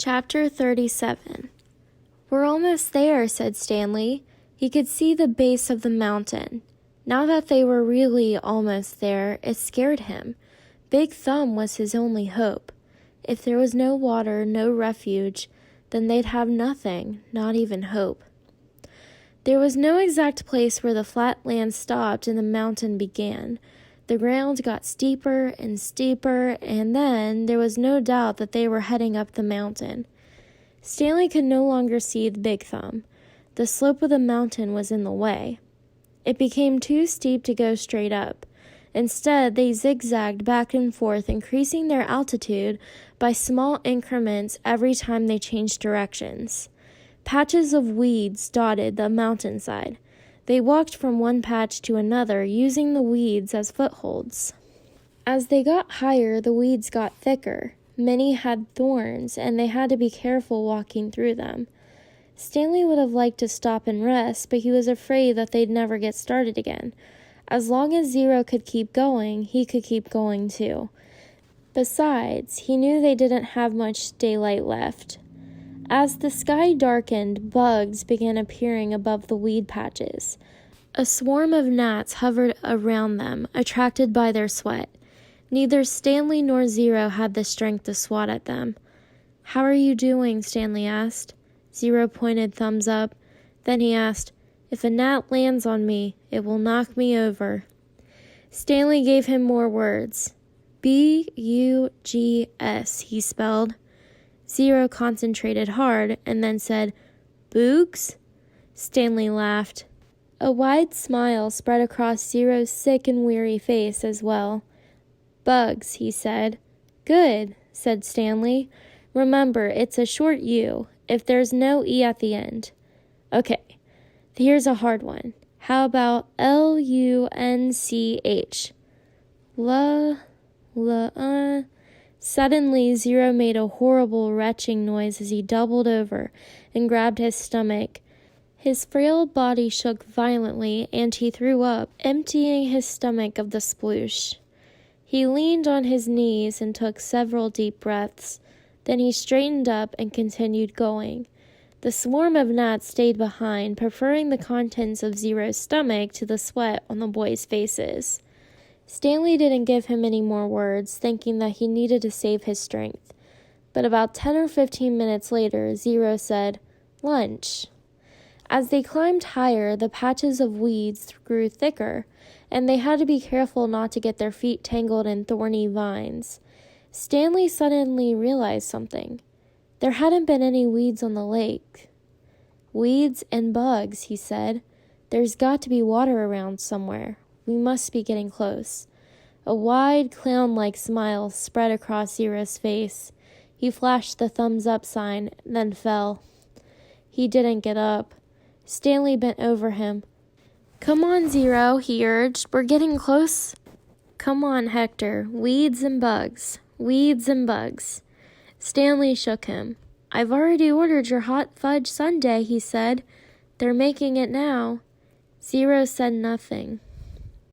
Chapter 37. "We're almost there," said Stanley. He could see the base of the mountain. Now that they were really almost there, it scared him. Big Thumb was his only hope. If there was no water, no refuge, then they'd have nothing, not even hope. There was no exact place where the flat land stopped and the mountain began. The ground got steeper and steeper, and then there was no doubt that they were heading up the mountain. Stanley could no longer see the Big Thumb. The slope of the mountain was in the way. It became too steep to go straight up. Instead, they zigzagged back and forth, increasing their altitude by small increments every time they changed directions. Patches of weeds dotted the mountainside. They walked from one patch to another, using the weeds as footholds. As they got higher, the weeds got thicker. Many had thorns, and they had to be careful walking through them. Stanley would have liked to stop and rest, but he was afraid that they'd never get started again. As long as Zero could keep going, he could keep going too. Besides, he knew they didn't have much daylight left. As the sky darkened, bugs began appearing above the weed patches. A swarm of gnats hovered around them, attracted by their sweat. Neither Stanley nor Zero had the strength to swat at them. "How are you doing?" Stanley asked. Zero pointed thumbs up. Then he asked, "If a gnat lands on me, it will knock me over." Stanley gave him more words. "Bugs," he spelled. Zero concentrated hard and then said, "Boogs?" Stanley laughed. A wide smile spread across Zero's sick and weary face as well. "Bugs," he said. "Good," said Stanley. "Remember, it's a short U, if there's no E at the end." "Okay, here's a hard one. How about Lunch? Suddenly, Zero made a horrible retching noise as he doubled over and grabbed his stomach. His frail body shook violently, and he threw up, emptying his stomach of the sploosh. He leaned on his knees and took several deep breaths. Then he straightened up and continued going. The swarm of gnats stayed behind, preferring the contents of Zero's stomach to the sweat on the boys' faces. Stanley didn't give him any more words, thinking that he needed to save his strength. But about 10 or 15 minutes later, Zero said, "Lunch." As they climbed higher, the patches of weeds grew thicker, and they had to be careful not to get their feet tangled in thorny vines. Stanley suddenly realized something. There hadn't been any weeds on the lake. "Weeds and bugs," he said. "There's got to be water around somewhere. We must be getting close." A wide, clown-like smile spread across Zero's face. He flashed the thumbs-up sign, then fell. He didn't get up. Stanley bent over him. "Come on, Zero," he urged. "We're getting close." "Come on, Hector. Weeds and bugs. Weeds and bugs." Stanley shook him. "I've already ordered your hot fudge sundae," he said. "They're making it now." Zero said nothing.